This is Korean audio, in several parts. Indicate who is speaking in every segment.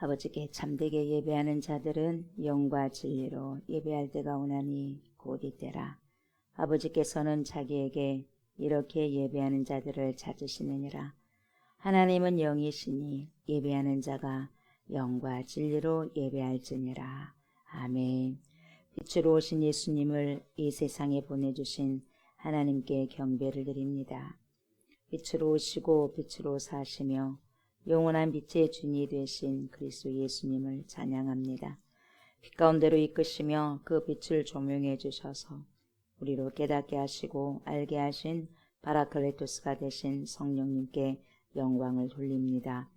Speaker 1: 아버지께 참되게 예배하는 자들은 영과 진리로 예배할 때가 오나니 곧 이때라. 아버지께서는 자기에게 이렇게 예배하는 자들을 찾으시느니라. 하나님은 영이시니 예배하는 자가 영과 진리로 예배할지니라. 아멘. 빛으로 오신 예수님을 이 세상에 보내주신 하나님께 경배를 드립니다. 빛으로 오시고 빛으로 사시며 영원한 빛의 주인이 되신 그리스도 예수님을 찬양합니다. 빛 가운데로 이끄시며 그 빛을 조명해 주셔서 우리로 깨닫게 하시고 알게 하신 바라클레토스가 되신 성령님께 영광을 돌립니다.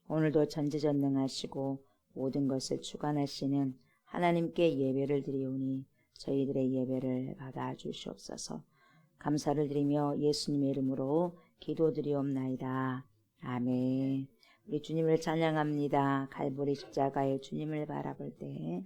Speaker 1: 오늘도 전지전능하시고 모든 것을 주관하시는 하나님께 예배를 드리오니 저희들의 예배를 받아 주시옵소서. 감사를 드리며 예수님의 이름으로 기도드리옵나이다. 아멘. 우리 주님을 찬양합니다. 갈보리 십자가의 주님을 바라볼 때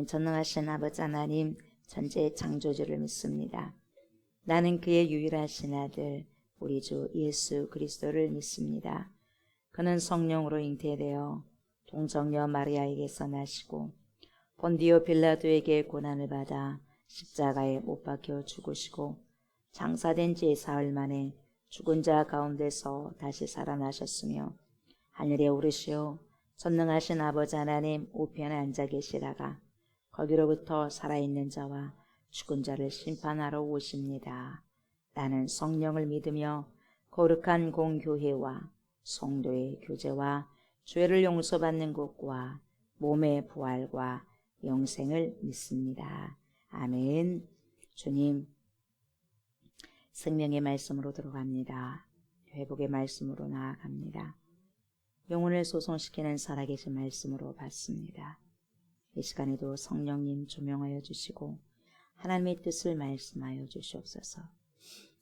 Speaker 1: 나는 전능하신 아버지 하나님 전지의 창조주를 믿습니다. 나는 그의 유일하신 아들 우리 주 예수 그리스도를 믿습니다. 그는 성령으로 잉태되어 동정녀 마리아에게서 나시고 본디오 빌라도에게 고난을 받아 십자가에 못 박혀 죽으시고 장사된 지 사흘 만에 죽은 자 가운데서 다시 살아나셨으며 하늘에 오르시어 전능하신 아버지 하나님 우편에 앉아 계시다가 거기로부터 살아있는 자와 죽은 자를 심판하러 오십니다. 나는 성령을 믿으며 거룩한 공교회와 성도의 교제와 죄를 용서받는 것과 몸의 부활과 영생을 믿습니다. 아멘. 주님, 생명의 말씀으로 들어갑니다. 회복의 말씀으로 나아갑니다. 영혼을 소송시키는 살아계신 말씀으로 받습니다. 이 시간에도 성령님 조명하여 주시고 하나님의 뜻을 말씀하여 주시옵소서.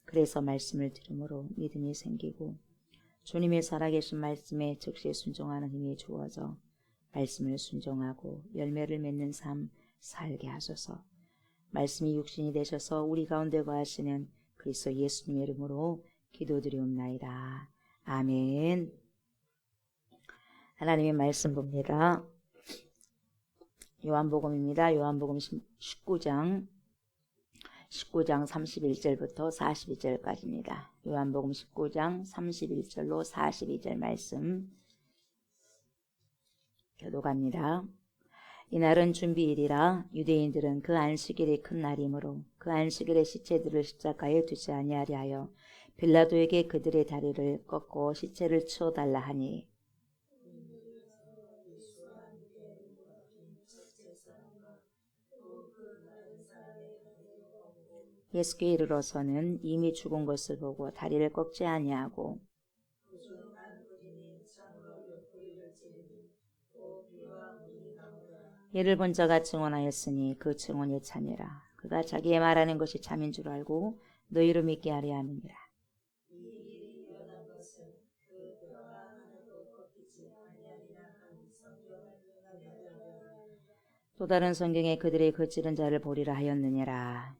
Speaker 1: 그래서 말씀을 들음으로 믿음이 생기고 주님의 살아계신 말씀에 즉시 순종하는 힘이 주어져 말씀을 순종하고 열매를 맺는 삶 살게 하소서. 말씀이 육신이 되셔서 우리 가운데 거하시는 그리스도 예수님의 이름으로 기도드리옵나이다. 아멘. 하나님의 말씀 봅니다. 요한복음입니다. 요한복음 19장 31절부터 42절까지입니다. 요한복음 19장 31절로 42절 말씀 교독합니다. 이날은 준비일이라 유대인들은 그 안식일이 큰 날이므로 그 안식일에 시체들을 십자가에 두지 아니하려 하여 빌라도에게 그들의 다리를 꺾고 시체를 치워달라 하니 예수께 이르러서는 이미 죽은 것을 보고 다리를 꺾지 아니하고 이를 본 자가 증언하였으니 그 증언이 참이라. 그가 자기의 말하는 것이 참인 줄 알고 너희로 믿게 하려 함이니라. 또 다른 성경에 그들의 거칠은 자를 보리라 하였느니라.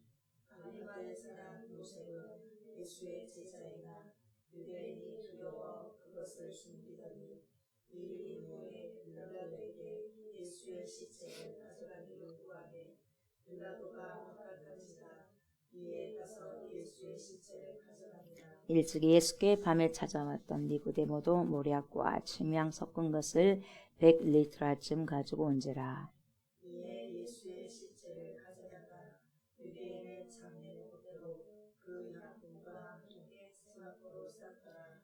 Speaker 1: 일찍 예수께 밤에 찾아왔던 니고데모도 모략과 침향 섞은 것을 100리트라쯤 가지고 온지라.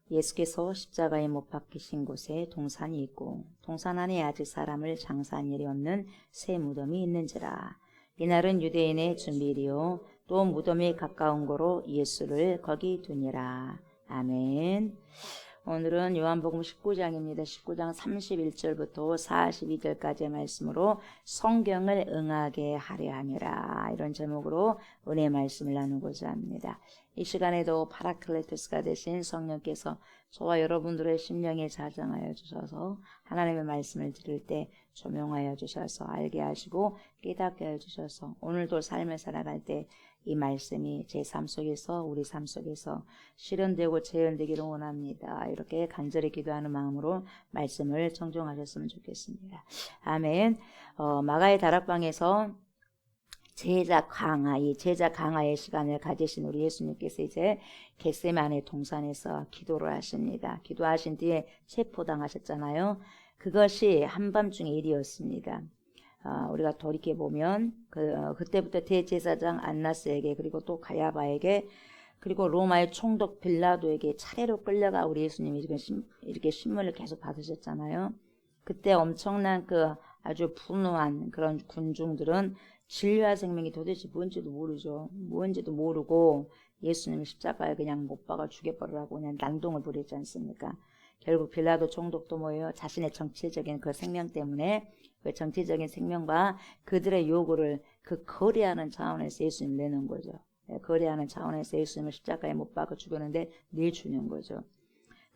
Speaker 1: 예수께서 십자가에 못 박히신 곳에 동산이 있고 동산 안에 아직 사람을 장사한 일이 없는 새 무덤이 있는지라. 이날은 유대인의 준비일이요 또 무덤이 가까운 고로 예수를 거기 두니라. 아멘. 오늘은 요한복음 19장입니다. 19장 31절부터 42절까지의 말씀으로 성경을 응하게 하려 함이라. 이런 제목으로 은혜의 말씀을 나누고자 합니다. 이 시간에도 파라클레토스가 되신 성령께서 저와 여러분들의 심령에 자정하여 주셔서 하나님의 말씀을 들을 때 조명하여 주셔서 알게 하시고 깨닫게 하여 주셔서 오늘도 삶을 살아갈 때 이 말씀이 제 삶 속에서 우리 삶 속에서 실현되고 재현되기를 원합니다. 이렇게 간절히 기도하는 마음으로 말씀을 청종하셨으면 좋겠습니다. 아멘. 마가의 다락방에서 제자 강화의 시간을 가지신 우리 예수님께서 이제 겟세마네 동산에서 기도를 하십니다. 기도하신 뒤에 체포당하셨잖아요. 그것이 한밤중의 일이었습니다. 우리가 돌이켜보면 그때부터 대제사장 안나스에게 그리고 또 가야바에게 그리고 로마의 총독 빌라도에게 차례로 끌려가 우리 예수님이 이렇게 신문을 계속 받으셨잖아요. 그때 엄청난 그 아주 분노한 그런 군중들은 진리와 생명이 도대체 뭔지도 모르죠. 뭔지도 모르고 예수님을 십자가에 그냥 못 박아 죽여버리라고 그냥 난동을 부렸지 않습니까? 결국 빌라도 총독도 뭐예요? 자신의 정치적인 그 생명 때문에 그 정치적인 생명과 그들의 요구를 그 거래하는 차원에서 예수님을 내는 거죠. 거래하는 차원에서 예수님을 십자가에 못 박아 죽였는데 내주는 거죠.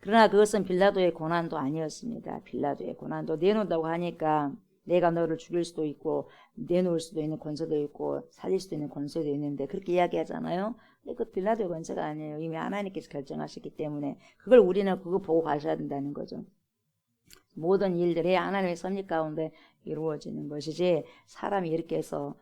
Speaker 1: 그러나 그것은 빌라도의 고난도 아니었습니다. 빌라도의 고난도 내놓는다고 하니까 내가 너를 죽일 수도 있고 내놓을 수도 있는 권세도 있고 살릴 수도 있는 권세도 있는데 그렇게 이야기하잖아요. 근데 그 빌라도의 권세가 아니에요. 이미 하나님께서 결정하셨기 때문에 그걸 우리는 그거 보고 가셔야 된다는 거죠. 모든 일들이 하나님의 섭리 가운데 이루어지는 것이지 사람이 이렇게 해서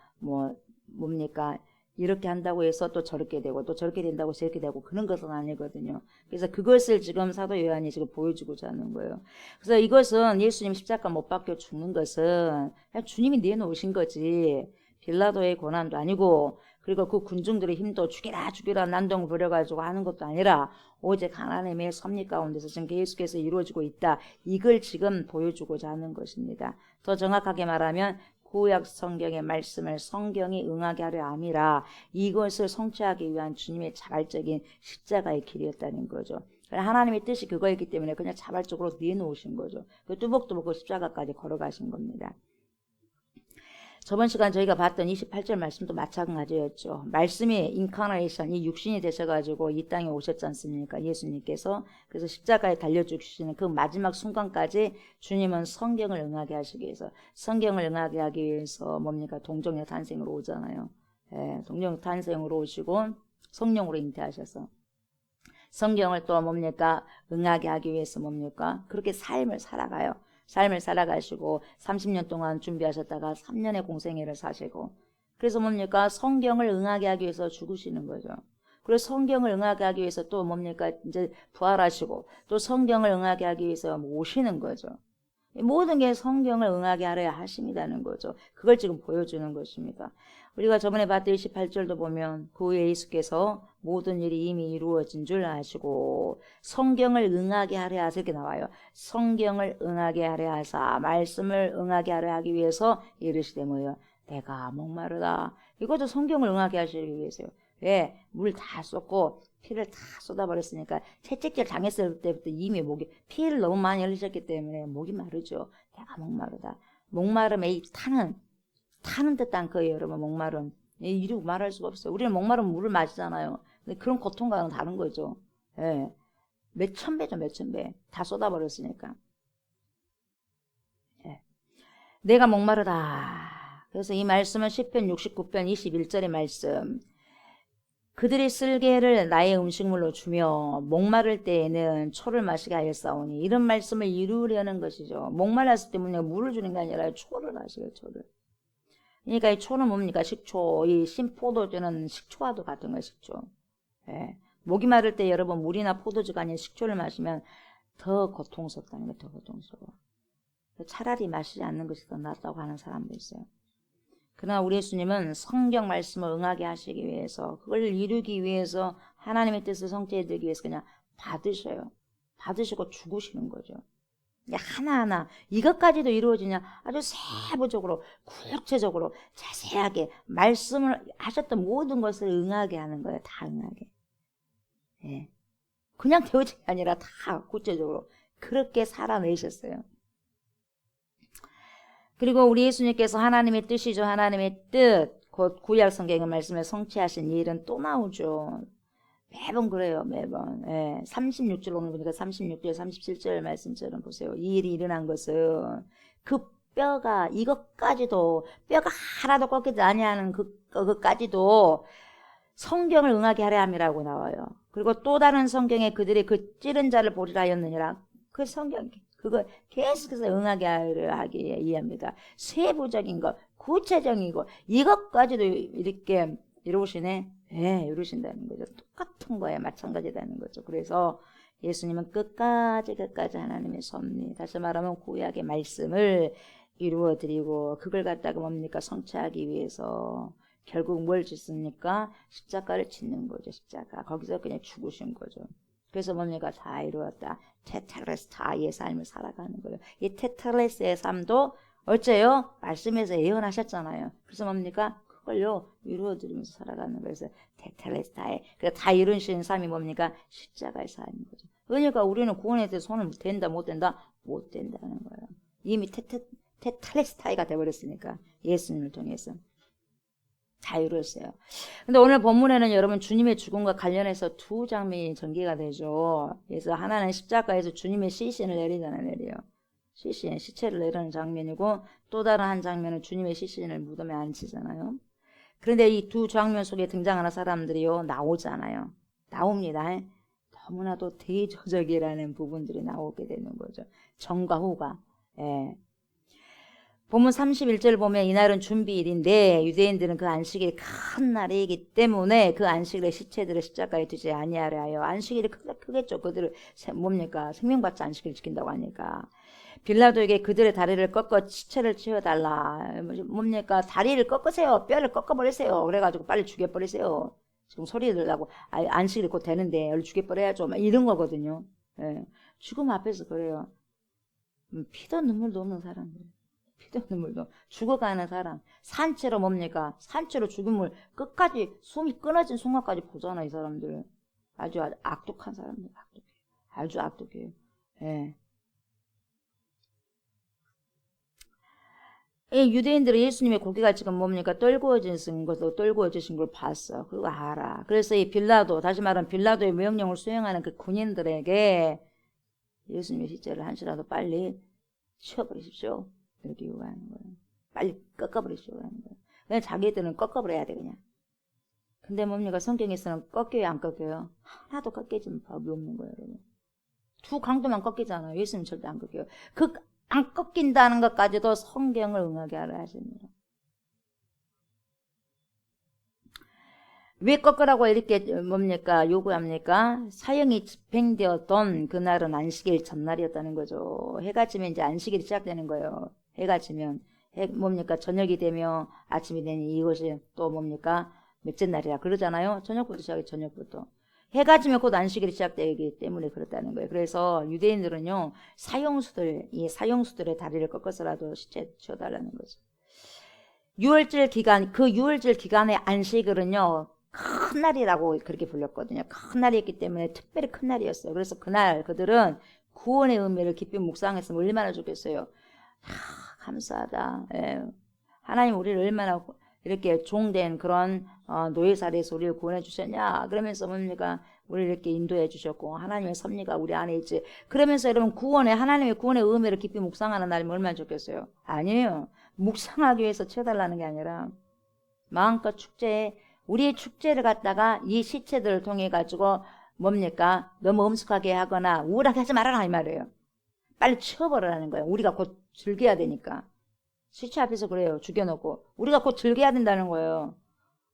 Speaker 1: 뭡니까 이렇게 한다고 해서 또 저렇게 되고 또 저렇게 된다고 해서 이렇게 되고 그런 것은 아니거든요. 그래서 그것을 지금 사도 요한이 지금 보여주고자 하는 거예요. 그래서 이것은 예수님 십자가 못 박혀 죽는 것은 그냥 주님이 내놓으신 거지 빌라도의 고난도 아니고 그리고 그 군중들의 힘도 죽이라 난동을 부려가지고 하는 것도 아니라 오직 하나님의 섭리 가운데서 지금 계속해서 이루어지고 있다. 이걸 지금 보여주고자 하는 것입니다. 더 정확하게 말하면 구약 성경의 말씀을 성경이 응하게 하려 함이라. 이것을 성취하기 위한 주님의 자발적인 십자가의 길이었다는 거죠. 하나님의 뜻이 그거였기 때문에 그냥 자발적으로 내놓으신 거죠. 뚜벅뚜벅 그 십자가까지 걸어가신 겁니다. 저번 시간 저희가 봤던 28절 말씀도 마찬가지였죠. 말씀이 인카네이션, 이 육신이 되셔가지고 이 땅에 오셨지 않습니까? 예수님께서. 그래서 십자가에 달려 죽으시는 그 마지막 순간까지 주님은 성경을 응하게 하시기 위해서, 성경을 응하게 하기 위해서 뭡니까? 동정의 탄생으로 오잖아요. 예, 동정 탄생으로 오시고 성령으로 잉태하셔서 성경을 또 뭡니까? 응하게 하기 위해서 뭡니까? 그렇게 삶을 살아가요. 삶을 살아가시고 30년 동안 준비하셨다가 3년의 공생애를 사시고, 그래서 뭡니까? 성경을 응하게 하기 위해서 죽으시는 거죠. 그리고 성경을 응하게 하기 위해서 또 뭡니까? 이제 부활하시고 또 성경을 응하게 하기 위해서 오시는 거죠. 모든 게 성경을 응하게 하려야 하심이라는 거죠. 그걸 지금 보여주는 것입니다. 우리가 저번에 봤던 28절도 보면 그 예수께서 모든 일이 이미 이루어진 줄 아시고 성경을 응하게 하려 하사, 이렇게 나와요. 성경을 응하게 하려 하사, 말씀을 응하게 하려 하기 위해서 이르시되 뭐예요? 내가 목마르다. 이것도 성경을 응하게 하시기 위해서요. 왜? 물 다 쏟고 피를 다 쏟아버렸으니까 채찍질 당했을 때부터 이미 목이, 피를 너무 많이 흘리셨기 때문에 목이 마르죠. 내가 목마르다. 목마름에 이 타는 듯한 거예요, 여러분. 목마름. 이루고 말할 수가 없어요. 우리는 목마르면 물을 마시잖아요. 근데 그런 고통과는 다른 거죠. 예. 몇천 배죠, 몇천 배. 다 쏟아버렸으니까. 예. 내가 목마르다. 그래서 이 말씀은 시편 69편 21절의 말씀. 그들이 쓸개를 나의 음식물로 주며 목마를 때에는 초를 마시게 하였사오니, 이런 말씀을 이루려는 것이죠. 목말랐을 때 물을 주는 게 아니라 초를 마시게, 초를. 그러니까 이 초는 뭡니까? 식초. 이 신포도주는 식초와도 같은 거예요, 식초. 예. 목이 마를 때 여러분 물이나 포도주가 아닌 식초를 마시면 더 고통스럽다는 거예요, 더 고통스러워. 차라리 마시지 않는 것이 더 낫다고 하는 사람도 있어요. 그러나 우리 예수님은 성경 말씀을 응하게 하시기 위해서, 그걸 이루기 위해서, 하나님의 뜻을 성취해드리기 위해서 그냥 받으셔요. 받으시고 죽으시는 거죠. 하나하나 이것까지도 이루어지냐? 아주 세부적으로, 구체적으로, 자세하게 말씀을 하셨던 모든 것을 응하게 하는 거예요. 다 응하게. 예. 그냥 되어진 게 아니라 다 구체적으로 그렇게 살아내셨어요. 그리고 우리 예수님께서 하나님의 뜻이죠. 하나님의 뜻, 곧 구약 성경의 말씀을 성취하신 이 일은 또 나오죠. 매번 그래요, 매번. 예. 36절 오늘 보니까 36절, 37절 말씀처럼 보세요. 이 일이 일어난 것은 그 뼈가, 이것까지도, 뼈가 하나도 꺾이지 아니하는 그것까지도 성경을 응하게 하려 함이라고 나와요. 그리고 또 다른 성경에 그들이 그 찌른 자를 보리라 하였느니라. 그 성경, 그거 계속해서 응하게 하려 하기에 이해합니다. 세부적인 것, 구체적인 것, 이것까지도 이렇게 이루시네. 네, 이루신다는 거죠. 똑같은 거에 마찬가지라는 거죠. 그래서 예수님은 끝까지 하나님의 섭리, 다시 말하면 구약의 말씀을 이루어드리고, 그걸 갖다가 뭡니까? 성취하기 위해서 결국 뭘 짓습니까? 십자가를 짓는 거죠. 십자가. 거기서 그냥 죽으신 거죠. 그래서 뭡니까? 다 이루었다. 테텔레스타의 삶을 살아가는 거예요. 이 테텔레스의 삶도 어째요? 말씀에서 예언하셨잖아요. 그래서 뭡니까? 그걸요 이루어드리면서 살아가는 거예요. 그래서 테텔레스타의, 다 이루신 삶이 뭡니까? 십자가의 삶인 거죠. 그러니까 우리는 구원에 대해서 손을 된다 못 된다? 못 된다는 거예요. 이미 테텔레스타이가 되어버렸으니까, 예수님을 통해서 다 이루었어요. 근데 오늘 본문에는 여러분 주님의 죽음과 관련해서 두 장면이 전개가 되죠. 그래서 하나는 십자가에서 주님의 시신을 내리잖아요, 내려요. 시체를 내리는 장면이고, 또 다른 한 장면은 주님의 시신을 무덤에 앉히잖아요. 그런데 이 두 장면 속에 등장하는 사람들이요, 나오잖아요. 나옵니다. 너무나도 대조적이라는 부분들이 나오게 되는 거죠. 전과 후가. 예. 본문 31절 보면 이날은 준비일인데 유대인들은 그 안식일이 큰 날이기 때문에 그 안식일에 시체들을 십자가에 두지 아니하려 하여, 안식일이 크겠죠. 그들을 뭡니까? 생명받지 안식일을 지킨다고 하니까. 빌라도에게 그들의 다리를 꺾어 시체를 치워달라. 뭡니까? 다리를 꺾으세요. 뼈를 꺾어버리세요. 그래가지고 빨리 죽여버리세요. 지금 소리 들라고 안식일이 곧 되는데 얼른 죽여버려야죠. 막 이런 거거든요. 예. 죽음 앞에서 그래요. 피도 눈물도 없는 사람들. 피도 눈물도 죽어가는 사람 산채로 뭡니까? 산채로 죽음을 끝까지 숨이 끊어진 순간까지 보잖아. 이 사람들 아주 악독한 사람들. 아주 악독해요. 예. 이 유대인들은 예수님의 고기가 지금 뭡니까? 떨구어진 것도 떨구어지신 걸 봤어. 그리고 알아. 그래서 이 빌라도, 다시 말하면 빌라도의 명령을 수행하는 그 군인들에게 예수님의 시체를 한시라도 빨리 치워버리십시오. 이렇게 요구하는 거예요. 빨리 꺾어버리십시오. 하는 거예요. 그냥 자기들은 꺾어버려야 돼, 그냥. 근데 뭡니까? 성경에서는 꺾여요, 안 꺾여요? 하나도 꺾여지는 법이 없는 거예요, 여러분. 두 강도만 꺾이잖아요. 예수님 절대 안 꺾여요. 안 꺾인다는 것까지도 성경을 응하게 하라 하십니다. 왜 꺾으라고 이렇게 뭡니까? 요구합니까? 사형이 집행되었던 그날은 안식일 전날이었다는 거죠. 해가 지면 이제 안식일이 시작되는 거예요. 해가 지면. 뭡니까? 저녁이 되면 아침이 되니 이것이 또 뭡니까? 몇째 날이라 그러잖아요. 저녁부터 시작해, 저녁부터. 해가 지면 곧 안식일이 시작되기 때문에 그렇다는 거예요. 그래서 유대인들은요, 이 사형수들의 다리를 꺾어서라도 시체 치워달라는 거죠. 유월절 기간의 안식일은요, 큰 날이라고 그렇게 불렸거든요. 큰 날이었기 때문에 특별히 큰 날이었어요. 그래서 그날 그들은 구원의 의미를 깊이 묵상했으면 얼마나 좋겠어요. 감사하다. 예. 하나님 우리를 얼마나 이렇게 종된 그런 노예살에서 우리를 구원해 주셨냐. 그러면서 뭡니까? 우리를 이렇게 인도해 주셨고 하나님의 섭리가 우리 안에 있지. 그러면서 여러분 하나님의 구원의 의미를 깊이 묵상하는 날이면 얼마나 좋겠어요. 아니에요. 묵상하기 위해서 채워달라는 게 아니라 마음껏 우리의 축제를 갖다가 이 시체들을 통해 가지고 뭡니까? 너무 엄숙하게 하거나 우울하게 하지 말아라 이 말이에요. 빨리 치워버리라는 거예요. 우리가 곧 즐겨야 되니까. 시체 앞에서 그래요. 죽여놓고. 우리가 곧 즐겨야 된다는 거예요.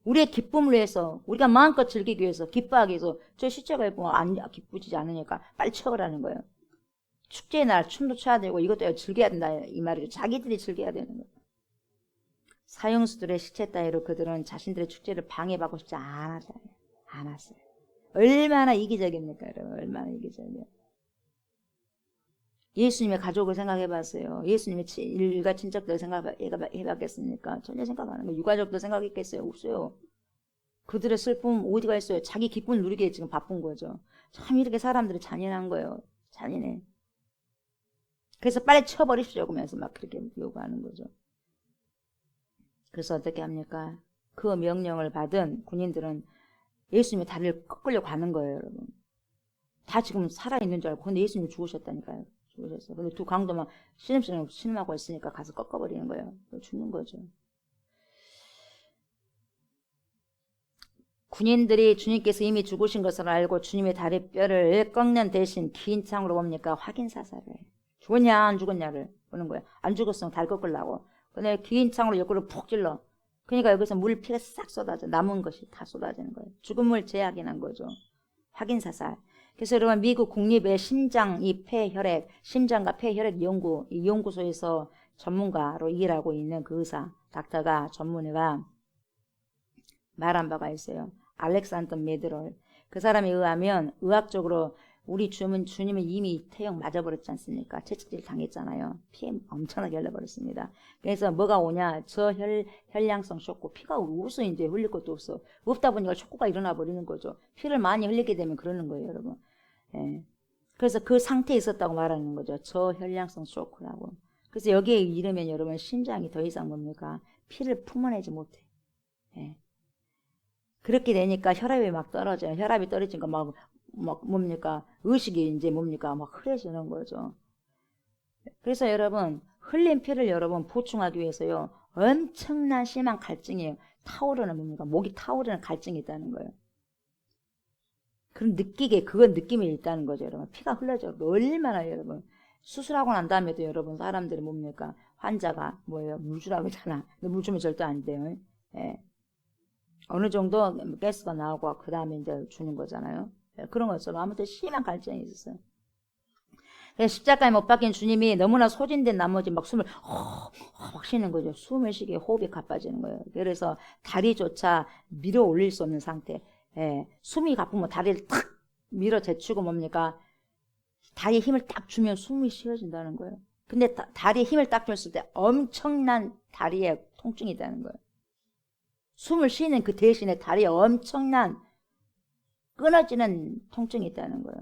Speaker 1: 우리의 기쁨을 위해서, 우리가 마음껏 즐기기 위해서, 기뻐하기 위해서, 저 시체가 기쁘지 않으니까 빨리 치워라는 거예요. 축제의 날 춤도 춰야 되고 이것도 즐겨야 된다 이 말이죠. 자기들이 즐겨야 되는 거예요. 사형수들의 시체 따위로 그들은 자신들의 축제를 방해받고 싶지 않았어요. 얼마나 이기적입니까, 여러분? 얼마나 이기적이에요. 예수님의 가족을 생각해봤어요. 예수님의 일가 친척들 생각해봤겠습니까? 전혀 생각 안 하는 거예요. 유가족도 생각했겠어요? 없어요. 그들의 슬픔 어디가 있어요? 자기 기쁨을 누리기에 지금 바쁜 거죠. 참 이렇게 사람들이 잔인한 거예요. 잔인해. 그래서 빨리 쳐버리십시오. 그러면서 막 그렇게 요구하는 거죠. 그래서 어떻게 합니까? 그 명령을 받은 군인들은 예수님의 다리를 꺾으려고 하는 거예요, 여러분. 다 지금 살아있는 줄 알고. 근데 예수님이 죽으셨다니까요. 죽으셨어요. 근데 두 강도만 신음하고 있으니까 가서 꺾어버리는 거예요. 죽는 거죠. 군인들이 주님께서 이미 죽으신 것을 알고 주님의 다리뼈를 꺾는 대신 긴 창으로 뭡니까? 확인 사살을 해요. 죽었냐 안 죽었냐를 보는 거예요. 안 죽었으면 다리 꺾으려고. 근데 긴 창으로 옆구리를 푹 찔러. 그러니까 여기서 피가 싹 쏟아져. 남은 것이 다 쏟아지는 거예요. 죽음을 제약이난 거죠. 확인 사살. 그래서 여러분 미국 국립의 심장과 폐혈액 이 연구소에서 전문가로 일하고 있는 그 의사, 닥터가 전문의가 말한 바가 있어요. 알렉산더 메드롤. 그 사람에 의하면 의학적으로 우리 주님은 이미 태형 맞아버렸지 않습니까? 채찍질 당했잖아요. 피에 엄청나게 흘러버렸습니다. 그래서 뭐가 오냐? 저혈량성 쇼크. 피가 어디서 이제 흘릴 것도 없어. 없다 보니까 쇼크가 일어나 버리는 거죠. 피를 많이 흘리게 되면 그러는 거예요, 여러분. 예. 그래서 그 상태에 있었다고 말하는 거죠. 저혈량성 쇼크라고. 그래서 여기에 이르면 여러분 심장이 더 이상 뭡니까? 피를 품어내지 못해. 예. 그렇게 되니까 혈압이 막 떨어져요. 혈압이 떨어지니까 막 뭡니까? 의식이 이제 뭡니까? 막 흐려지는 거죠. 그래서 여러분, 흘린 피를 여러분 보충하기 위해서요, 엄청난 심한 갈증이에요. 타오르는 뭡니까? 목이 타오르는 갈증이 있다는 거예요. 그런 그건 느낌이 있다는 거죠, 여러분. 피가 흘러져. 얼마나 여러분. 수술하고 난 다음에도 여러분, 사람들이 뭡니까? 환자가 물 주라고 하잖아. 근데 물 주면 절대 안 돼요. 예. 어느 정도 가스가 나오고, 그 다음에 이제 주는 거잖아요. 그런 것처럼 아무튼 심한 갈증이 있었어요. 십자가에 못 박힌 주님이 너무나 소진된 나머지 막 숨을 막 쉬는 거죠. 숨을 쉬게 호흡이 가빠지는 거예요. 그래서 다리조차 밀어 올릴 수 없는 상태. 예, 숨이 가쁘면 다리를 탁 밀어 제치고 뭡니까? 다리에 힘을 딱 주면 숨이 쉬어진다는 거예요. 근데 다리에 힘을 딱 줬을 때 엄청난 다리에 통증이 있다는 거예요. 숨을 쉬는 그 대신에 다리에 엄청난 끊어지는 통증이 있다는 거예요.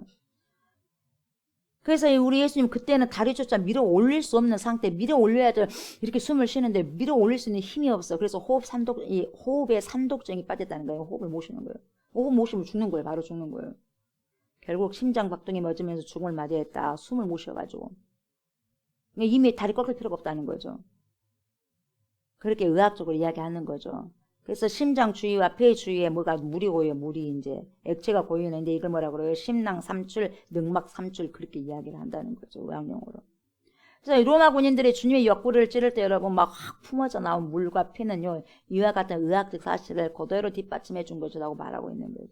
Speaker 1: 그래서 우리 예수님 그때는 다리조차 밀어 올릴 수 없는 상태, 밀어 올려야죠. 이렇게 숨을 쉬는데 밀어 올릴 수 있는 힘이 없어. 그래서 호흡에 산독증이 빠졌다는 거예요. 호흡을 못 쉬는 거예요. 호흡 못 쉬면 죽는 거예요. 바로 죽는 거예요. 결국 심장 박동이 멎으면서 죽음을 맞이했다. 숨을 못 쉬어가지고. 이미 다리 꺾을 필요가 없다는 거죠. 그렇게 의학적으로 이야기하는 거죠. 그래서 심장 주위와 폐 주위에 뭐가 물이 고여요. 물이 이제 액체가 고이는데 이걸 뭐라 그래요? 심낭 삼출, 늑막 삼출 그렇게 이야기를 한다는 거죠. 의학용어로. 그래서 로마 군인들이 주님의 옆구리를 찌를 때 여러분 막 확 품어져 나온 물과 피는요. 이와 같은 의학적 사실을 그대로 뒷받침해 준 것이라고 말하고 있는 거죠.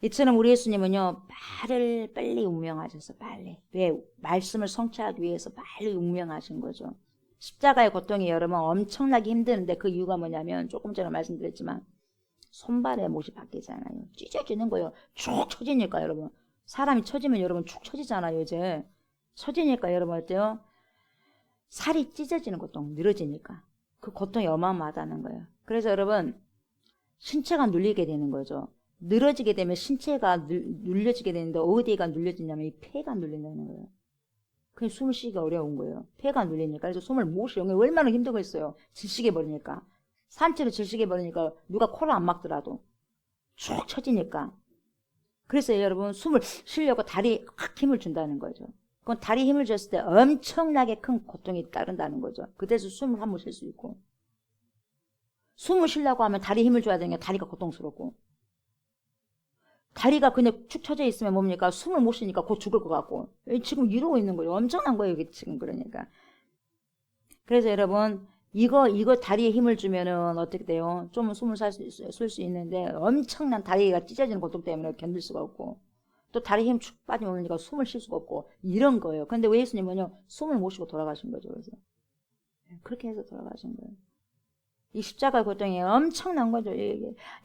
Speaker 1: 이처럼 우리 예수님은요. 빨리 운명하셔서 빨리. 왜? 말씀을 성취하기 위해서 빨리 운명하신 거죠. 십자가의 고통이 여러분 엄청나게 힘드는데 그 이유가 뭐냐면 조금 전에 말씀드렸지만 손발에 못이 바뀌잖아요. 찢어지는 거예요. 축 처지니까 여러분. 사람이 처지면 여러분 축 처지잖아요. 이제 처지니까 여러분 어때요? 살이 찢어지는 고통, 늘어지니까. 그 고통이 어마어마하다는 거예요. 그래서 여러분 신체가 눌리게 되는 거죠. 늘어지게 되면 신체가 눌려지게 되는데 어디가 눌려지냐면 이 폐가 눌린다는 거예요. 그냥 숨을 쉬기가 어려운 거예요. 폐가 눌리니까. 그래서 숨을 못 쉬어요. 얼마나 힘들겠어요. 질식해 버리니까. 산채로 질식해 버리니까 누가 코를 안 막더라도 쭉 처지니까. 그래서 여러분 숨을 쉬려고 다리에 확 힘을 준다는 거죠. 그건 다리에 힘을 줬을 때 엄청나게 큰 고통이 따른다는 거죠. 그래서 숨을 한번 쉴 수 있고. 숨을 쉬려고 하면 다리에 힘을 줘야 되니까 다리가 고통스럽고. 다리가 그냥 축 처져 있으면 뭡니까? 숨을 못 쉬니까 곧 죽을 것 같고. 지금 이러고 있는 거예요. 엄청난 거예요. 이게 지금 그러니까. 그래서 여러분, 이거 다리에 힘을 주면은 어떻게 돼요? 좀 숨을 쉴 수 있는데 엄청난 다리가 찢어지는 고통 때문에 견딜 수가 없고. 또 다리에 힘 축 빠지면 숨을 쉴 수가 없고. 이런 거예요. 근데 왜 예수님은요? 숨을 못 쉬고 돌아가신 거죠. 그래서. 그렇게 해서 돌아가신 거예요. 이 십자가 고통이 엄청난 거죠.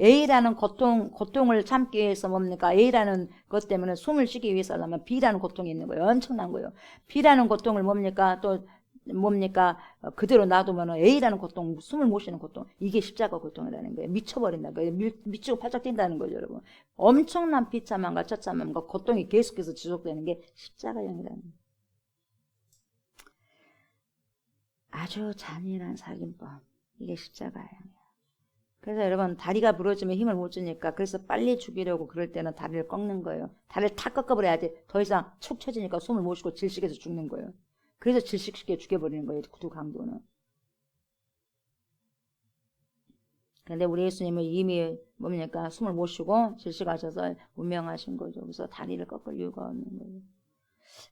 Speaker 1: A라는 고통을 참기 위해서 뭡니까? A라는 것 때문에 숨을 쉬기 위해서 하려면 B라는 고통이 있는 거예요. 엄청난 거예요. B라는 고통을 뭡니까? 또 뭡니까? 그대로 놔두면 A라는 고통, 숨을 못 쉬는 고통. 이게 십자가 고통이라는 거예요. 미쳐버린다는 거예요. 미치고 팔짝 뛴다는 거죠, 여러분. 엄청난 비참함과 처참함과 고통이 계속해서 지속되는 게 십자가형이라는 거예요. 아주 잔인한 살인법. 이게 십자가예요. 그래서 여러분 다리가 부러지면 힘을 못 주니까 그래서 빨리 죽이려고 그럴 때는 다리를 꺾는 거예요. 다리를 탁 꺾어버려야지 더 이상 축 처지니까 숨을 못 쉬고 질식해서 죽는 거예요. 그래서 질식시켜 죽여버리는 거예요. 그 두 강도는. 그런데 우리 예수님은 이미 뭡니까? 숨을 못 쉬고 질식하셔서 운명하신 거죠. 그래서 다리를 꺾을 이유가 없는 거예요.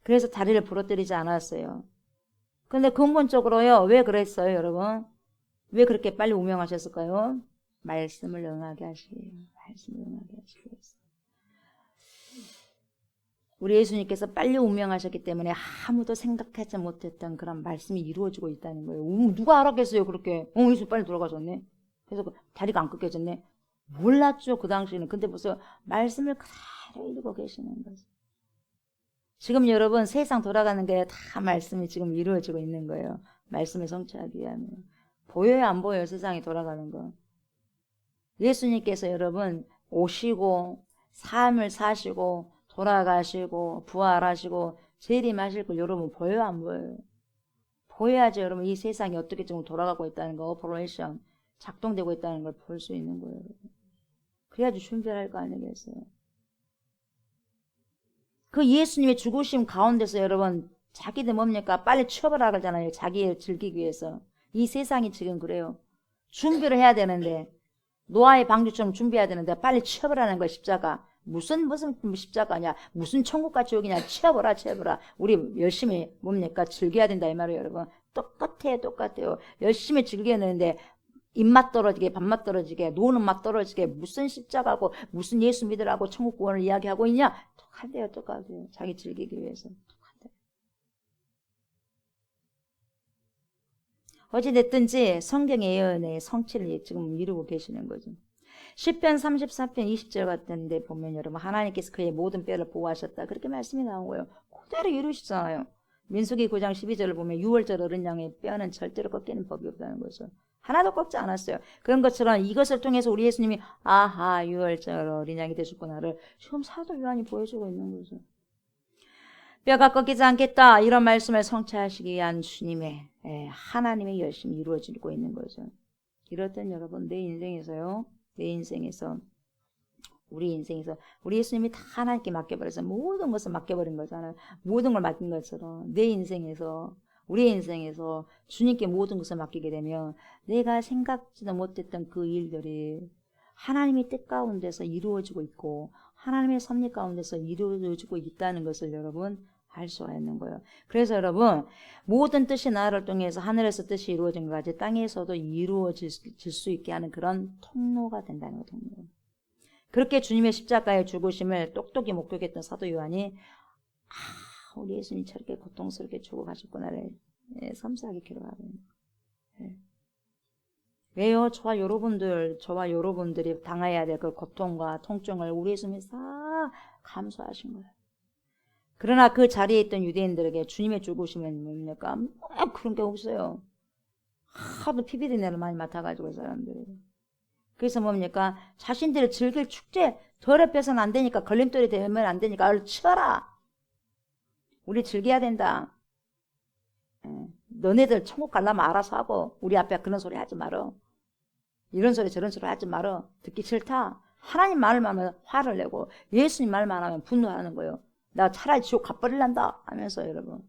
Speaker 1: 그래서 다리를 부러뜨리지 않았어요. 근데 근본적으로요. 왜 그랬어요, 여러분? 왜 그렇게 빨리 운명하셨을까요? 말씀을 응하게 하시기 위해서. 말씀을 응하게 하시기 위해서. 우리 예수님께서 빨리 운명하셨기 때문에 아무도 생각하지 못했던 그런 말씀이 이루어지고 있다는 거예요. 누가 알았겠어요, 그렇게. 예수님 빨리 돌아가셨네. 그래서 다리가 안 꺾여졌네. 몰랐죠, 그 당시에는. 근데 벌써 말씀을 그대로 이루고 계시는 거죠. 지금 여러분 세상 돌아가는 게 다 말씀이 지금 이루어지고 있는 거예요. 말씀을 성취하기 위하면. 보여요, 안 보여요, 세상이 돌아가는 거. 예수님께서 여러분 오시고 삶을 사시고 돌아가시고 부활하시고 재림하실 걸 여러분 보여요, 안 보여요? 보여야지 여러분 이 세상이 어떻게 지금 돌아가고 있다는 거, 오퍼레이션 작동되고 있다는 걸 볼 수 있는 거예요. 그래야지 준비를 할 거 아니겠어요? 그 예수님의 죽으심 가운데서 여러분 자기들 뭡니까? 빨리 취업을 하라 그러잖아요. 자기를 즐기기 위해서. 이 세상이 지금 그래요. 준비를 해야 되는데 노아의 방주처럼 준비해야 되는데 빨리 취업을 하는 거야. 십자가. 무슨 십자가냐, 무슨 천국과 지옥이냐. 취업을 하라. 우리 열심히 뭡니까? 즐겨야 된다 이 말이에요, 여러분. 똑같아요. 열심히 즐겨야 되는데 입맛 떨어지게, 밥맛 떨어지게, 노는 맛 떨어지게, 무슨 십자가고 무슨 예수 믿으라고 천국 구원을 이야기하고 있냐. 똑같아요. 자기 즐기기 위해서. 어찌됐든지 성경의 예언의 성취를 지금 이루고 계시는 거죠. 시편 34편 20절 같은 데 보면 여러분 하나님께서 그의 모든 뼈를 보호하셨다. 그렇게 말씀이 나온 거예요. 그대로 이루시잖아요. 민수기 9장 12절을 보면 6월절 어린 양의 뼈는 절대로 꺾이는 법이 없다는 거죠. 하나도 꺾지 않았어요. 그런 것처럼 이것을 통해서 우리 예수님이 아하 6월절 어린 양이 되셨구나를 지금 사도 요한이 보여주고 있는 거죠. 뼈가 꺾이지 않겠다 이런 말씀을 성취하시기 위한 주님의 하나님의 열심이 이루어지고 있는 거죠. 이럴 땐 여러분 내 인생에서요. 내 인생에서 우리 인생에서 우리 예수님이 다 하나님께 맡겨버려서 모든 것을 맡겨버린 거잖아요. 모든 걸 맡긴 것처럼 내 인생에서 우리 인생에서 주님께 모든 것을 맡기게 되면 내가 생각지도 못했던 그 일들이 하나님의 뜻 가운데서 이루어지고 있고 하나님의 섭리 가운데서 이루어지고 있다는 것을 여러분 알 수가 있는 거예요. 그래서 여러분 모든 뜻이 나를 통해서 하늘에서 뜻이 이루어진 것 같이 땅에서도 이루어질 수 있게 하는 그런 통로가 된다는 거죠. 그렇게 주님의 십자가의 죽으심을 똑똑히 목격했던 사도 요한이 우리 예수님이 저렇게 고통스럽게 죽어가셨구나를 섬세하게 기록하고 있는 거예요. 왜요? 저와 여러분들이 당해야 될 그 고통과 통증을 우리 예수님이 다 감수하신 거예요. 그러나 그 자리에 있던 유대인들에게 주님의 죽으심은 뭡니까? 그런 게 없어요. 하도 피비린내를 많이 맡아가지고 사람들이. 그래서 뭡니까? 자신들이 즐길 축제 더럽혀서는 안 되니까 걸림돌이 되면 안 되니까 얼른 치워라. 우리 즐겨야 된다. 너네들 천국 가려면 알아서 하고 우리 앞에 그런 소리 하지 말어. 이런 소리 저런 소리 하지 말어. 듣기 싫다. 하나님 말만 하면 화를 내고 예수님 말만 하면 분노하는 거예요. 나 차라리 지옥 가버릴란다 하면서 여러분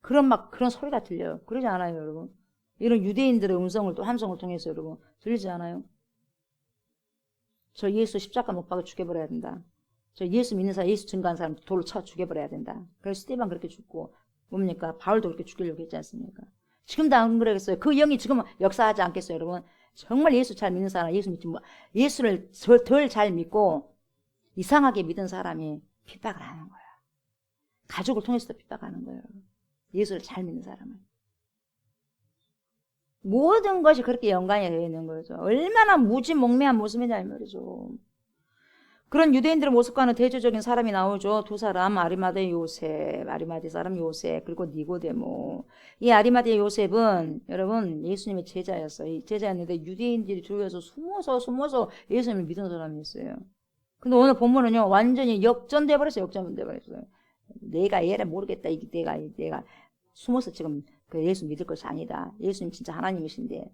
Speaker 1: 그런 소리가 들려요. 그러지 않아요 여러분? 이런 유대인들의 음성을 또 함성을 통해서 여러분 들리지 않아요? 저 예수 십자가 못 박아 죽여버려야 된다. 저 예수 믿는 사람, 예수 증거한 사람 돌로 쳐 죽여버려야 된다. 그래서 스테반 그렇게 죽고 뭡니까? 바울도 그렇게 죽이려고 했지 않습니까? 지금도 안 그러겠어요. 그 영이 지금은 역사하지 않겠어요 여러분? 정말 예수 잘 믿는 사람, 예수 믿지 뭐 예수를 덜 잘 믿고 이상하게 믿은 사람이 핍박을 하는 거야. 가족을 통해서도 핍박하는 거예요. 예수를 잘 믿는 사람은. 모든 것이 그렇게 연관이 되어 있는 거죠. 얼마나 무지몽매한 모습이냐 이 말이죠. 그런 유대인들의 모습과는 대조적인 사람이 나오죠. 두 사람, 아리마대 요셉, 아리마대 사람 요셉, 그리고 니고데모. 이 아리마대 요셉은 여러분 예수님의 제자였어요. 제자였는데 유대인들이 둘러서 숨어서 예수님을 믿은 사람이었어요. 근데 오늘 본문은요 완전히 역전돼 버렸어요. 내가 얘를 모르겠다. 내가 숨어서 지금 그 예수 믿을 것이 아니다. 예수님 진짜 하나님이신데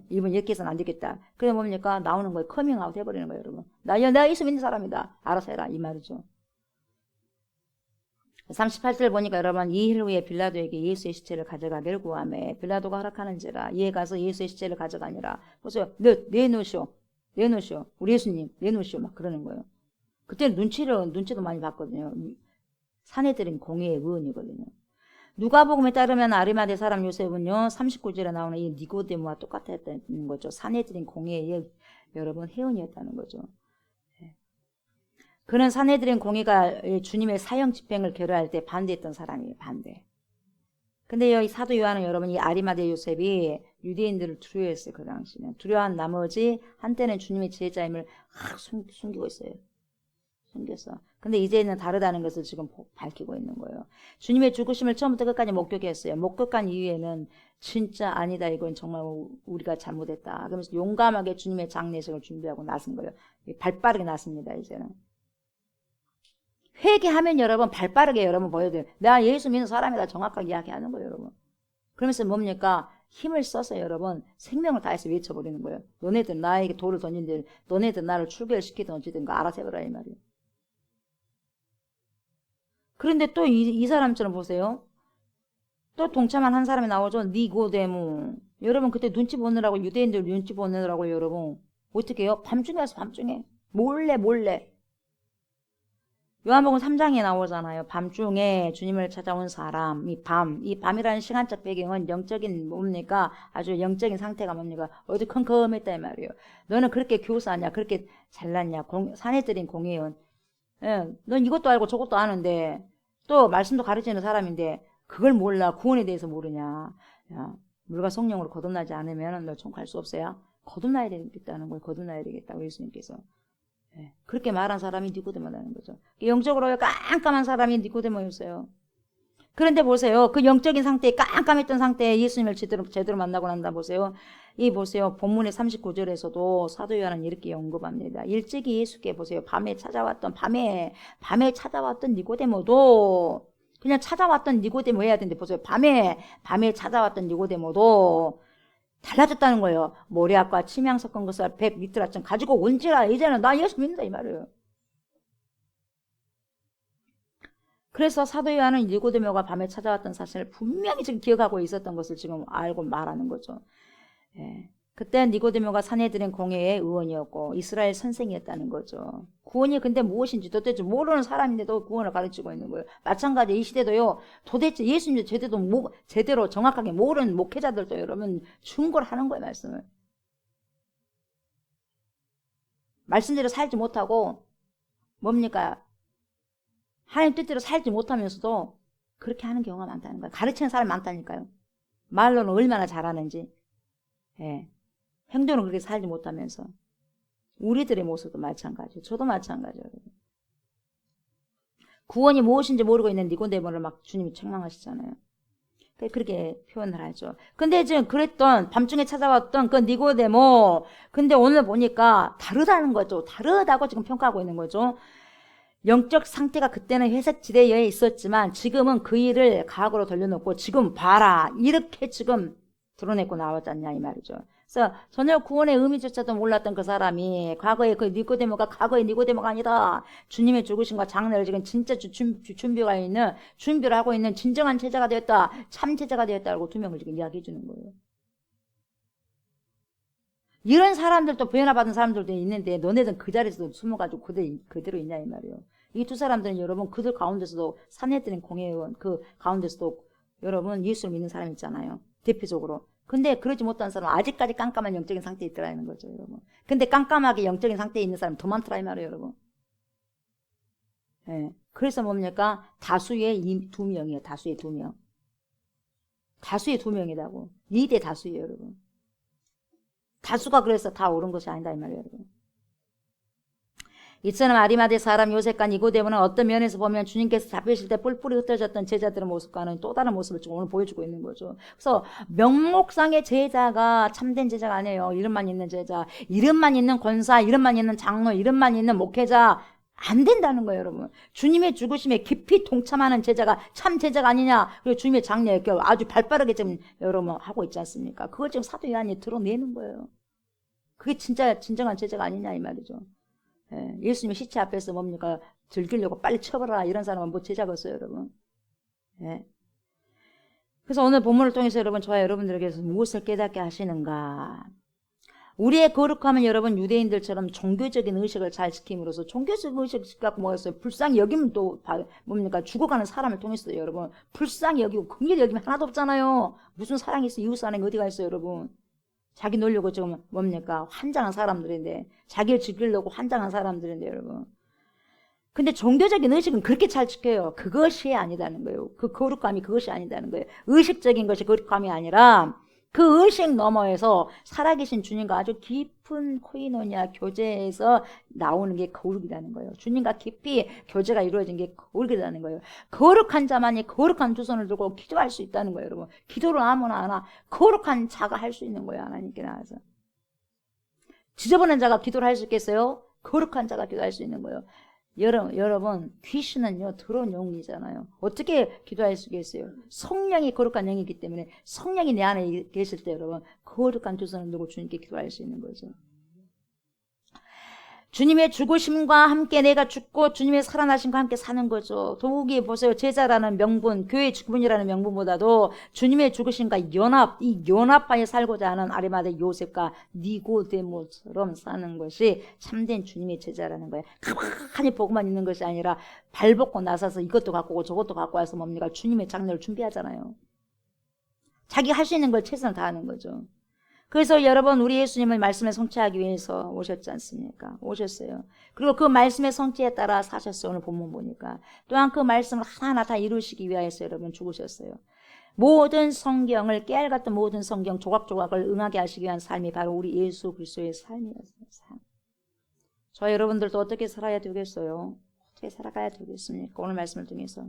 Speaker 1: 이번 여기에서는 안 되겠다. 그래 뭡니까? 나오는 거예요. 커밍아웃 해버리는 거예요 여러분. 내가 예수 믿는 사람이다. 알아서 해라 이 말이죠. 38절 보니까 여러분 이일 후에 빌라도에게 예수의 시체를 가져가기를 구하매 빌라도가 허락하는지라 이에 가서 예수의 시체를 가져가니라. 그래서 내놓으시오. 우리 예수님 내놓으시오. 막 그러는 거예요. 그때는 눈치도 많이 봤거든요. 사내들인 공의의 의원이거든요. 누가복음에 따르면 아리마대 사람 요셉은요 39절에 나오는 이 니고데모와 똑같았다는 거죠. 사내들인 공의의 여러분 회원이었다는 거죠. 그는 사내들인 공의가 주님의 사형 집행을 결의할 때 반대했던 사람이에요. 반대. 근데 이 사도 요한은 여러분 이 아리마대 요셉이 유대인들을 두려워했어요. 그 당시는. 두려워한 나머지 한때는 주님의 제자임을 숨기고 있어요. 숨겼어. 근데 이제는 다르다는 것을 지금 밝히고 있는 거예요. 주님의 죽으심을 처음부터 끝까지 목격했어요. 목격한 이후에는 진짜 아니다. 이건 정말 우리가 잘못했다. 그러면서 용감하게 주님의 장례식을 준비하고 나선 거예요. 발빠르게 났습니다. 이제는. 회개하면 여러분 발빠르게 여러분 보여줘요. 내가 예수 믿는 사람이다 정확하게 이야기하는 거예요. 여러분. 그러면서 뭡니까? 힘을 써서 여러분 생명을 다해서 외쳐버리는 거예요. 너네들 나에게 돌을 던진들 너네들 나를 출결시키든 어찌든 거 알아서 해보라 이 말이에요. 그런데 또 이 사람처럼 보세요. 또 동참한 한 사람이 나오죠. 니고데모. 여러분 그때 눈치 보느라고 유대인들 눈치 보느라고 여러분 어떻게 해요? 밤중에 와서 밤중에 몰래 요한복음 3장에 나오잖아요. 밤중에 주님을 찾아온 사람, 이 밤이라는 시간적 배경은 영적인 뭡니까? 아주 영적인 상태가 뭡니까? 어두컴컴했다 이 말이에요. 너는 그렇게 교사냐? 그렇게 잘났냐? 사내들인 공회원. 넌 이것도 알고 저것도 아는데 또 말씀도 가르치는 사람인데 그걸 몰라. 구원에 대해서 모르냐? 야, 물과 성령으로 거듭나지 않으면 너 천국 갈 수 없어요. 거듭나야 되겠다는 걸 거듭나야 되겠다고 예수님께서. 그렇게 말한 사람이 니고데모라는 거죠. 영적으로 깜깜한 사람이 니고데모였어요. 그런데 보세요. 그 영적인 상태에 깜깜했던 상태에 예수님을 제대로 만나고 난다 보세요. 이 보세요. 본문의 39절에서도 사도 요한은 이렇게 언급합니다. 일찍이 예수께 보세요. 밤에 찾아왔던 니고데모도 그냥 찾아왔던 니고데모 해야 되는데 보세요. 밤에 찾아왔던 니고데모도 달라졌다는 거예요. 모략과 침향 섞은 것을 100리터라쯤 가지고 온지라 이제는 나 예수 믿는다 이 말이에요. 그래서 사도 요한은 니고데모가 밤에 찾아왔던 사실을 분명히 지금 기억하고 있었던 것을 지금 알고 말하는 거죠. 예. 그때 니고데모가 산헤드린 공회의 의원이었고 이스라엘 선생이었다는 거죠. 구원이 근데 무엇인지 도대체 모르는 사람인데도 구원을 가르치고 있는 거예요. 마찬가지 이 시대도요. 도대체 예수님도 제대로 정확하게 모르는 목회자들도 여러분 충고하는 거예요. 말씀대로 살지 못하고 뭡니까? 하나님 뜻대로 살지 못하면서도 그렇게 하는 경우가 많다는 거예요. 가르치는 사람이 많다니까요. 말로는 얼마나 잘하는지. 예. 행동은 그렇게 살지 못하면서. 우리들의 모습도 마찬가지예요. 저도 마찬가지예요. 구원이 무엇인지 모르고 있는 니고데모를 막 주님이 책망하시잖아요. 그렇게 표현을 하죠. 근데 지금 그랬던 밤중에 찾아왔던 그 니고데모, 근데 오늘 보니까 다르다는 거죠. 다르다고 지금 평가하고 있는 거죠. 영적 상태가 그때는 회색 지대에 있었지만 지금은 그 일을 과거로 돌려놓고 지금 봐라 이렇게 지금 드러내고 나왔지 않냐 이 말이죠. 그래서 전혀 구원의 의미조차도 몰랐던 그 사람이 과거의 그 니고데모가 과거의 니고데모가 아니다. 주님의 죽으심과 장례를 지금 진짜 준비를 하고 있는 진정한 제자가 되었다. 참 제자가 되었다고 두 명을 지금 이야기해 주는 거예요. 이런 사람들도 변화받은 사람들도 있는데 너네들은 그 자리에서도 숨어가지고 그대로 있냐 이 말이에요. 이 두 사람들은 여러분 그들 가운데서도 산헤드린 공회의원 그 가운데서도 여러분 예수를 믿는 사람 있잖아요. 대표적으로. 근데 그러지 못한 사람은 아직까지 깜깜한 영적인 상태에 있더라는 거죠, 여러분. 근데 깜깜하게 영적인 상태에 있는 사람은 더 많더라 이 말이에요, 여러분. 예. 그래서 뭡니까? 다수의 두 명이에요. 다수의 두 명. 다수의 두 명이라고. 2대 다수예요, 여러분. 다수가 그래서 다 옳은 것이 아니다 이 말이에요, 여러분. 이처럼 아리마대 사람 요셉과 니고데모는 어떤 면에서 보면 주님께서 잡히실 때 뿔뿔이 흩어졌던 제자들의 모습과는 또 다른 모습을 지금 오늘 보여주고 있는 거죠. 그래서 명목상의 제자가 참된 제자가 아니에요. 이름만 있는 제자, 이름만 있는 권사, 이름만 있는 장로, 이름만 있는 목회자 안 된다는 거예요, 여러분. 주님의 죽으심에 깊이 동참하는 제자가 참 제자가 아니냐. 그리고 주님의 장례에 아주 발빠르게 지금 여러분 하고 있지 않습니까? 그걸 지금 사도 요한이 드러내는 거예요. 그게 진정한 제자가 아니냐 이 말이죠. 예, 예수님의 시체 앞에서 뭡니까? 즐기려고 빨리 쳐버려라 이런 사람은 뭐 제자겠어요, 여러분. 예. 그래서 오늘 본문을 통해서 여러분 저와 여러분들에게서 무엇을 깨닫게 하시는가? 우리의 거룩함은 여러분 유대인들처럼 종교적인 의식을 잘 지킴으로써 종교적 의식 갖고 뭐였어요? 불쌍히 여기면 또 뭡니까? 죽어가는 사람을 통해서 여러분 불쌍히 여기고 긍휼히 여기면 하나도 없잖아요. 무슨 사랑이 있어? 이웃 사랑이 어디가 있어요, 여러분? 자기 놀려고 지금 뭡니까? 환장한 사람들인데 자기를 지키려고 환장한 사람들인데 여러분. 근데 종교적인 의식은 그렇게 잘 지켜요. 그것이 아니다는 거예요. 그 거룩함이 그것이 아니다는 거예요. 의식적인 것이 거룩함이 아니라 그 의식 너머에서 살아계신 주님과 아주 깊은 코이노니아 교제에서 나오는 게 거룩이라는 거예요. 주님과 깊이 교제가 이루어진 게 거룩이라는 거예요. 거룩한 자만이 거룩한 두 손을 들고 기도할 수 있다는 거예요, 여러분. 기도를 아무나 하나 거룩한 자가 할 수 있는 거예요, 하나님께 나와서. 지저분한 자가 기도를 할 수 있겠어요? 거룩한 자가 기도할 수 있는 거예요. 여러분 귀신은요 더러운 영이잖아요. 어떻게 기도할 수 있겠어요? 성령이 거룩한 영이기 때문에 성령이 내 안에 계실 때 여러분 거룩한 두 손을 들고 주님께 기도할 수 있는 거죠. 주님의 죽으심과 함께 내가 죽고 주님의 살아나심과 함께 사는 거죠. 더욱이 보세요. 제자라는 명분, 교회의 직분이라는 명분보다도 주님의 죽으심과 이 연합하에 살고자 하는 아리마대 요셉과 니고데모처럼 사는 것이 참된 주님의 제자라는 거예요. 가만히 보고만 있는 것이 아니라 발벗고 나서서 이것도 갖고 오고 저것도 갖고 와서 뭡니까? 주님의 장례를 준비하잖아요. 자기 할 수 있는 걸 최선을 다하는 거죠. 그래서 여러분 우리 예수님은 말씀을 성취하기 위해서 오셨지 않습니까? 오셨어요. 그리고 그 말씀의 성취에 따라 사셨어요. 오늘 본문 보니까. 또한 그 말씀을 하나하나 다 이루시기 위하여서 여러분 죽으셨어요. 모든 성경을 깨알 같은 모든 성경 조각조각을 응하게 하시기 위한 삶이 바로 우리 예수 그리스도의 삶이었어요. 삶. 저 여러분들도 어떻게 살아야 되겠어요? 어떻게 살아가야 되겠습니까? 오늘 말씀을 통해서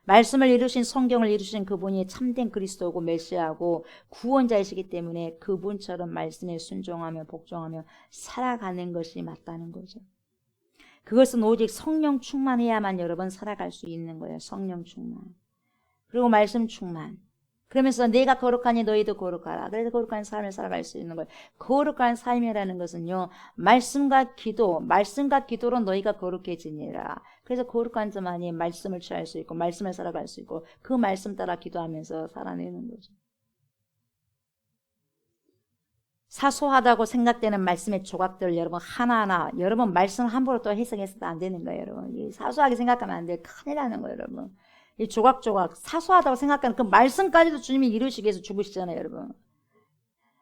Speaker 1: 말씀을 이루신 성경을 이루신 그분이 참된 그리스도고 메시아고 구원자이시기 때문에 그분처럼 말씀에 순종하며 복종하며 살아가는 것이 맞다는 거죠. 그것은 오직 성령 충만해야만 여러분 살아갈 수 있는 거예요. 성령 충만. 그리고 말씀 충만. 그러면서 내가 거룩하니 너희도 거룩하라. 그래서 거룩한 삶을 살아갈 수 있는 거예요. 거룩한 삶이라는 것은요, 말씀과 기도로 너희가 거룩해지니라. 그래서 거룩한 자만이 말씀을 취할 수 있고 말씀을 살아갈 수 있고 그 말씀 따라 기도하면서 살아내는 거죠. 사소하다고 생각되는 말씀의 조각들을 여러분 하나하나 여러분 말씀 함부로 또 해석해서도 안 되는 거예요. 여러분 사소하게 생각하면 안 돼요. 큰일 나는 거예요. 여러분 이 조각조각 사소하다고 생각하는 그 말씀까지도 주님이 이루시기 위해서 죽으시잖아요. 여러분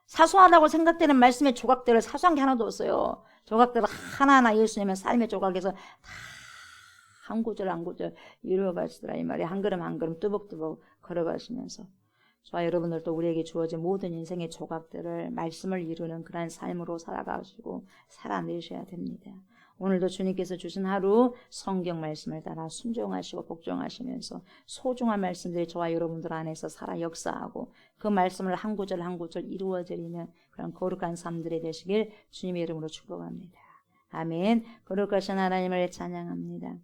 Speaker 1: 사소하다고 생각되는 말씀의 조각들을 사소한 게 하나도 없어요. 조각들을 하나하나 예수님의 삶의 조각에서 다 한 구절 한 구절 이루어가시더라 이 말이에요. 한 걸음 한 걸음 뚜벅뚜벅 걸어가시면서 저와 여러분들도 우리에게 주어진 모든 인생의 조각들을 말씀을 이루는 그런 삶으로 살아가시고 살아내셔야 됩니다. 오늘도 주님께서 주신 하루 성경 말씀을 따라 순종하시고 복종하시면서 소중한 말씀들이 저와 여러분들 안에서 살아 역사하고 그 말씀을 한 구절 한 구절 이루어드리는 그런 거룩한 삶들이 되시길 주님의 이름으로 축복합니다. 아멘. 거룩하신 하나님을 찬양합니다.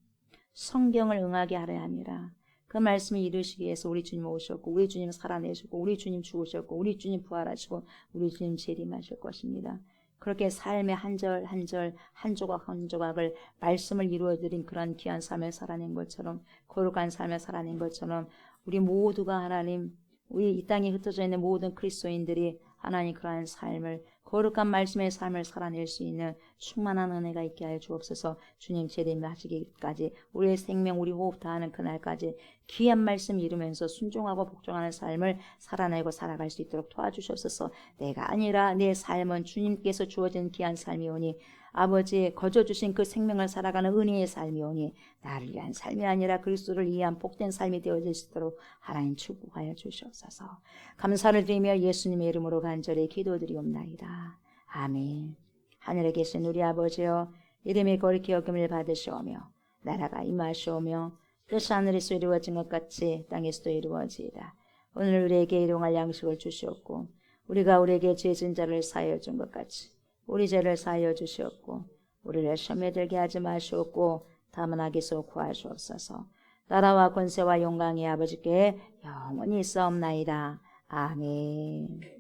Speaker 1: 성경을 응하게 하려 함이라. 그 말씀을 이루시기 위해서 우리 주님 오셨고 우리 주님 살아내시고 우리 주님 죽으셨고 우리 주님 부활하시고 우리 주님 재림하실 것입니다. 그렇게 삶의 한 절 한 절 한 조각 한 조각을 말씀을 이루어드린 그런 귀한 삶을 살아낸 것처럼 거룩한 삶을 살아낸 것처럼 우리 모두가 하나님 우리 이 땅에 흩어져 있는 모든 그리스도인들이 하나님 그러한 삶을 거룩한 말씀의 삶을 살아낼 수 있는 충만한 은혜가 있게 하여 주옵소서. 주님 재림하시기까지 우리의 생명 우리 호흡 다하는 그날까지 귀한 말씀 이루면서 순종하고 복종하는 삶을 살아내고 살아갈 수 있도록 도와주시옵소서. 내가 아니라 내 삶은 주님께서 주어진 귀한 삶이오니 아버지의 거저주신 그 생명을 살아가는 은혜의 삶이오니 나를 위한 삶이 아니라 그리스도를 위한 복된 삶이 되어질 수 있도록 하나님 축복하여 주시옵소서. 감사를 드리며 예수님의 이름으로 간절히 기도드리옵나이다. 아멘. 하늘에 계신 우리 아버지여 이름이 거룩히 여김을 받으시오며 나라가 임하시오며 뜻이 하늘에서 이루어진 것 같이 땅에서도 이루어지이다. 오늘 우리에게 일용할 양식을 주시옵고 우리가 우리에게 죄 진 자를 사하여 준 것 같이 우리 죄를 사하여 주시옵고 우리를 시험에 들게 하지 마시옵고 다만 악에서 구하시옵소서. 나라와 권세와 영광이 아버지께 영원히 있사옵나이다. 아멘.